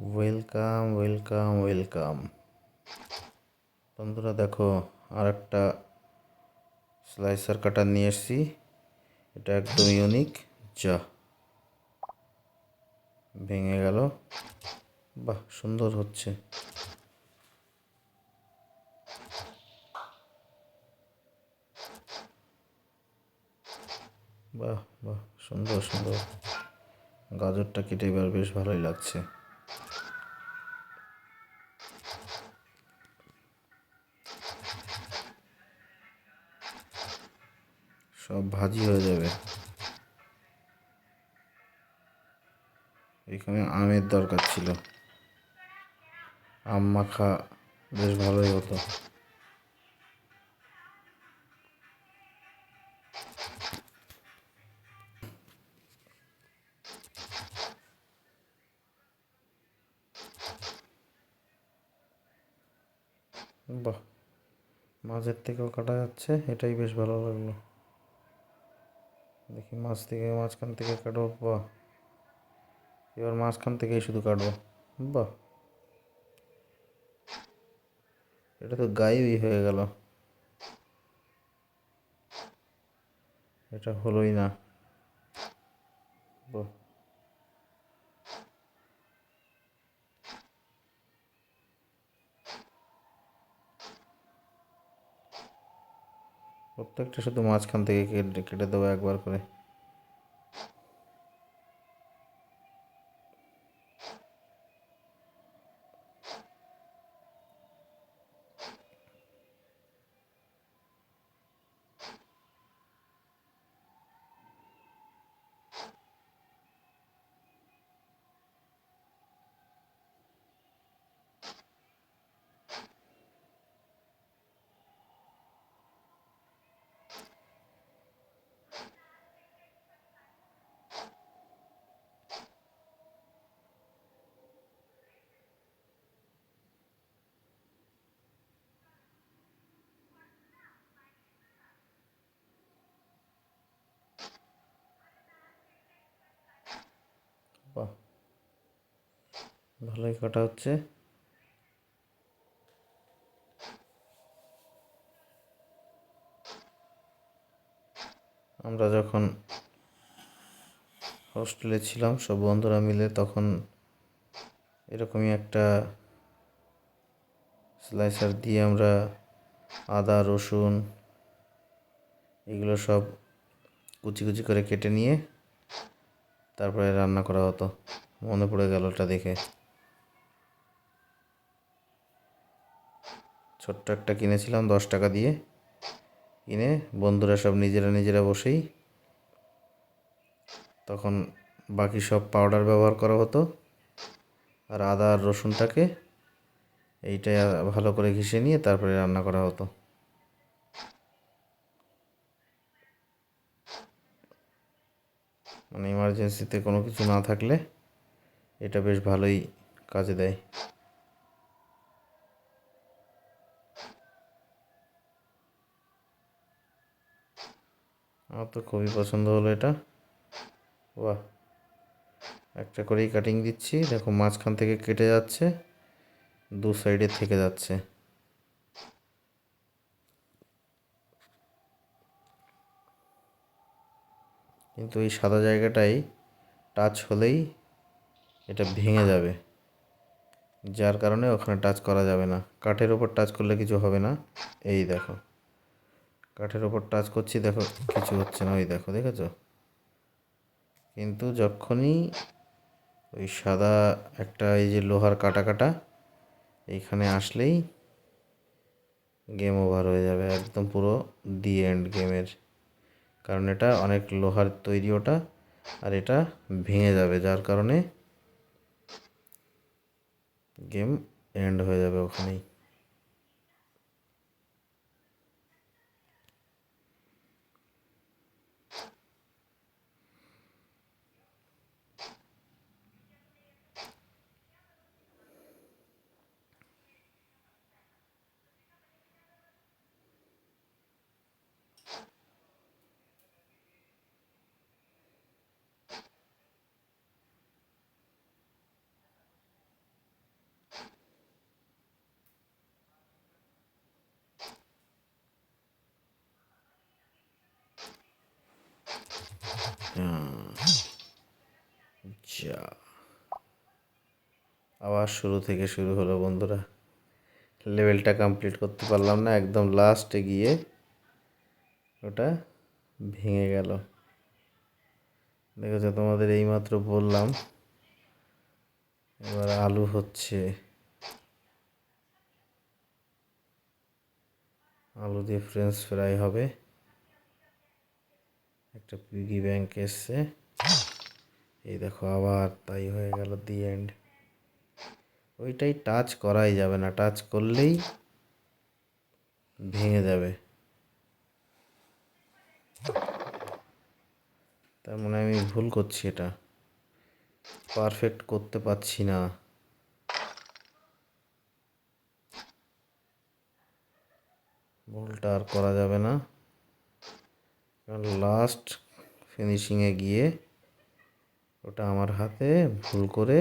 Welcome welcome welcome বন্ধুরা, দেখো আর একটা স্লাইসার কাটার নিয়ে এসেছি। এটা একদম ইউনিক। যা ভেঙে গেল, বাহ সুন্দর হচ্ছে। বাহ বাহ, সুন্দর সুন্দর। গাজরটা কেটে এবার বেশ ভালোই লাগছে। সব ভাজি হয়ে যাবে। এখানে আমের দরকার ছিল, আম মাখা বেশ ভালোই হতো। বাহ, মাঝের থেকেও কাটা যাচ্ছে, এটাই বেশ ভালো লাগলো। দেখি মাঝখান থেকে কাটবো। বাহ, এবার মাঝখান থেকেই শুধু কাটবো। বাহ, এটা তো গায়েবই হয়ে গেল, এটা হলোই না। বাহ, প্রত্যেকটা শুধু মাঝখান থেকে কেটে কেটে দেবো একবার করে। বাহ, ভালোই কাটা হচ্ছে। আমরা যখন হোস্টেলে ছিলাম সব বন্ধুরা মিলে, তখন এরকমই একটা স্লাইসার দিয়ে আমরা আদা রসুন এগুলো সব কুচি কুচি করে কেটে নিয়ে তারপরে রান্না করা হতো। মনে পড়ে গেল ওটা দেখে। ছোট্ট একটা কিনেছিলাম 10 টাকা দিয়ে, কিনে বন্ধুরা সব নিজেরা নিজেরা বসেই, তখন বাকি সব পাউডার ব্যবহার করা হতো, আর আদা আর রসুনটাকে এইটা ভালো করে ঘষে নিয়ে তারপরে রান্না করা হতো। মানে ইমার্জেন্সিতে কোনো কিছু না থাকলে এটা বেশ ভালোই কাজে দেয়। আমার তো খুবই পছন্দ হলো এটা। বাহ, একটা করেই কাটিং দিচ্ছি, দেখো মাঝখান থেকে কেটে যাচ্ছে, দু সাইডে থেকে যাচ্ছে। কিন্তু এই সাদা জায়গাটাই টাচ হলেই এটা ভেঙে যাবে, যার কারণে ওখানে টাচ করা যাবে না। কাঠের ওপর টাচ করলে কিছু হবে না। এই দেখো, কাঠের ওপর টাচ করছি, দেখো কিছু হচ্ছে না। ওই দেখো, দেখেছো? কিন্তু যখনই ওই সাদা একটা এই যে লোহার কাটা কাটা এইখানে আসলেই গেম ওভার হয়ে যাবে, একদম পুরো দি এন্ড গেমের। কারণ এটা অনেক লোহার তৈরি ওটা, আর এটা ভেঙে যাবে, যার কারণে গেম এন্ড হয়ে যাবে ওখানেই। যা, আবার শুরু থেকে শুরু হলো বন্ধুরা। লেভেলটা কমপ্লিট করতে পারলাম না, একদম লাস্টে গিয়ে ওটা ভেঙে গেল। দেখেছো, তোমাদের এইমাত্র বললাম। এবার আলু হচ্ছে, আলু দিয়ে ফ্রেঞ্চ ফ্রাই হবে। একটা পিগি ব্যাংক এসছে, এই দেখো আবার তাই হয়ে গেল, দি এন্ড। ওইটাই টাচ করাই যাবে না, টাচ করলেই ভেঙে যাবে। তার মানে আমি ভুল করছি, এটা পারফেক্ট করতে পারছি না। ভুলটা আর করা যাবে না, কারণ লাস্ট ফিনিশিংয়ে গিয়ে ওটা আমার হাতে ভুল করে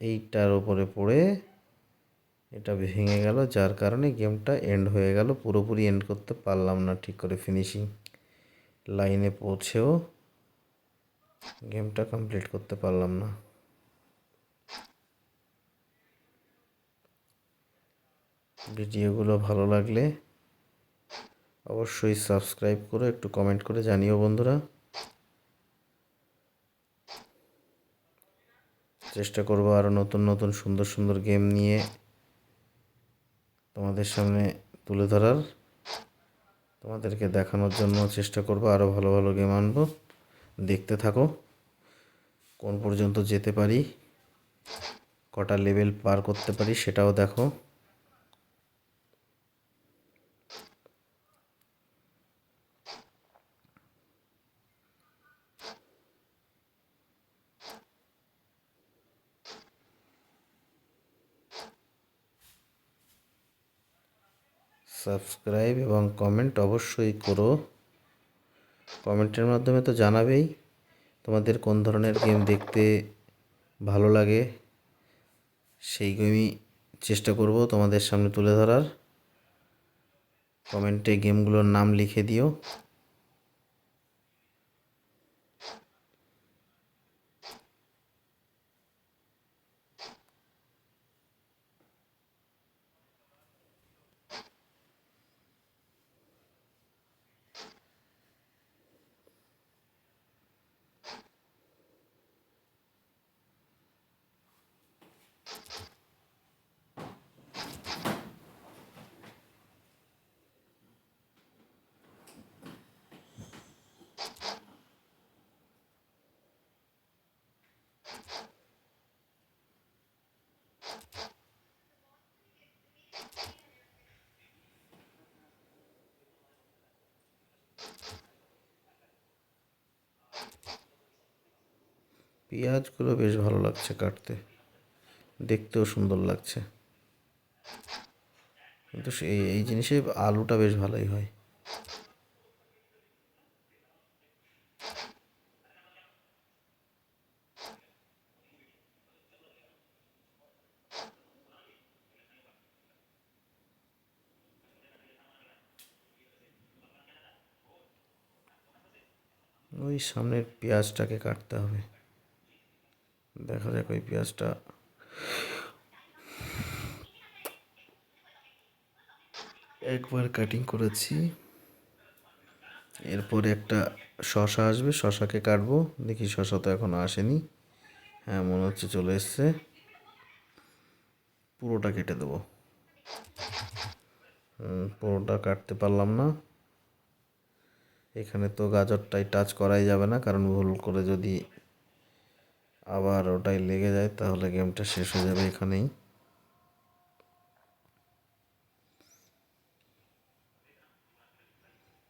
এইটার ওপরে পড়ে এটা ভেঙে গেল, যার কারণে গেমটা এন্ড হয়ে গেল। পুরোপুরি এন্ড করতে পারলাম না ঠিক করে, ফিনিশিং লাইনে পৌঁছেও গেমটা কমপ্লিট করতে পারলাম না। ভিডিওগুলো ভালো লাগলে অবশ্যই সাবস্ক্রাইব করো, একটু কমেন্ট করে জানিও বন্ধুরা। চেষ্টা করব আরও নতুন নতুন সুন্দর সুন্দর গেম নিয়ে তোমাদের সামনে তুলে ধরার, তোমাদেরকে দেখানোর জন্য চেষ্টা করব। আরও ভালো ভালো গেম আনবো, দেখতে থাকো কোন পর্যন্ত যেতে পারি, কটা লেভেল পার করতে পারি সেটাও দেখো। সাবস্ক্রাইব এবং কমেন্ট অবশ্যই করো। কমেন্টের মাধ্যমে তো জানাবেই তোমাদের কোন ধরনের গেম দেখতে ভালো লাগে, সেই গেমই চেষ্টা করব তোমাদের সামনে তুলে ধরার। কমেন্টে গেমগুলোর নাম লিখে দিও। পেঁয়াজগুলো বেশ ভালো লাগছে কাটতে, দেখতেও সুন্দর লাগছে, কিন্তু এই জিনিসে আলুটা বেশ ভালোই হয়। ওই সামনের পেঁয়াজটাকে কাটতে হবে, দেখা যাক ওই পেঁয়াজটা। একবার কাটিং করেছি, এরপরে একটা শশা আসবে, শশাকে কাটবো। দেখি, শশা তো এখনো আসেনি। হ্যাঁ, মনে হচ্ছে চলে এসছে। পুরোটা কেটে দেবো। পুরোটা কাটতে পারলাম না, এখানে তো গাজরটাই টাচ করাই যাবে না, কারণ ভুল করে যদি আবার ওটাই লেগে যায় তাহলে গেমটা শেষ হয়ে যাবে এখানেই।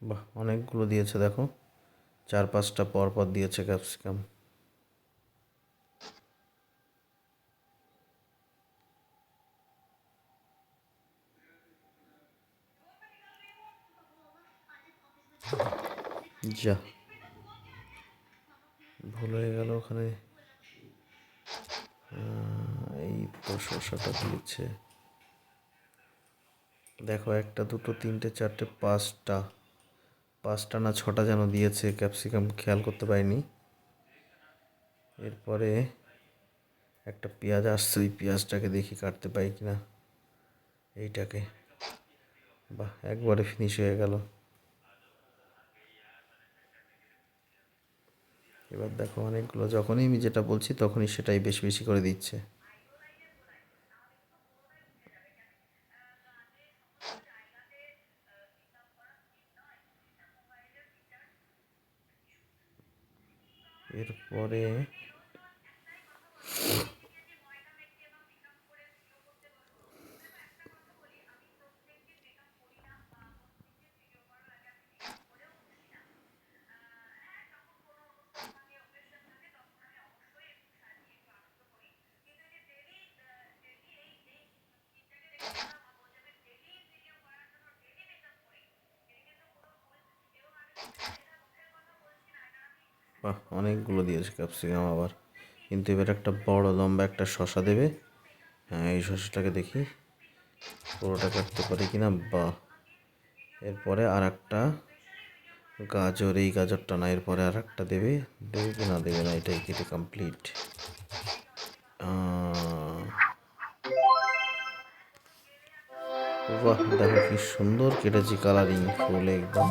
বাহ, অনেকগুলো দিয়েছে দেখো, 4-5টা পর পর দিয়েছে ক্যাপসিকাম। যা, ভুল হয়ে গেল ওখানে। এই তো শসাটা দিয়েছে দেখো, 1, 2, 3, 4, 5টা 5টা না 6টা যেন দিয়েছে ক্যাপসিকাম, খেয়াল করতে পারিনি। এরপরে একটা পেঁয়াজ আসছে, ওই পেঁয়াজটাকে দেখি কাটতে পাই কিনা। এইটাকে, বাহ, একবারে ফিনিশ হয়ে গেল। এবার দেখো অনেকগুলো, যখনই আমি যেটা বলছি তখনই সেটাই বেশি বেশি করে দিচ্ছে। এরপরে বাহ, অনেকগুলো দিয়েছে ক্যাপসিকাম আবার। কিন্তু এবার একটা বড় লম্বা একটা শসা দেবে। হ্যাঁ, এই শসাটাকে দেখি পুরোটা কাটতে পারি কিনা। বাহ, এরপরে আর একটা গাজর, এই গাজরটা না, এরপরে আর একটা দেবে। দেবে কি না দেবে না, এটাই কেটে কমপ্লিট। বাহ, দেখো কি সুন্দর কেটেছি, কালারিং ফুল একদম।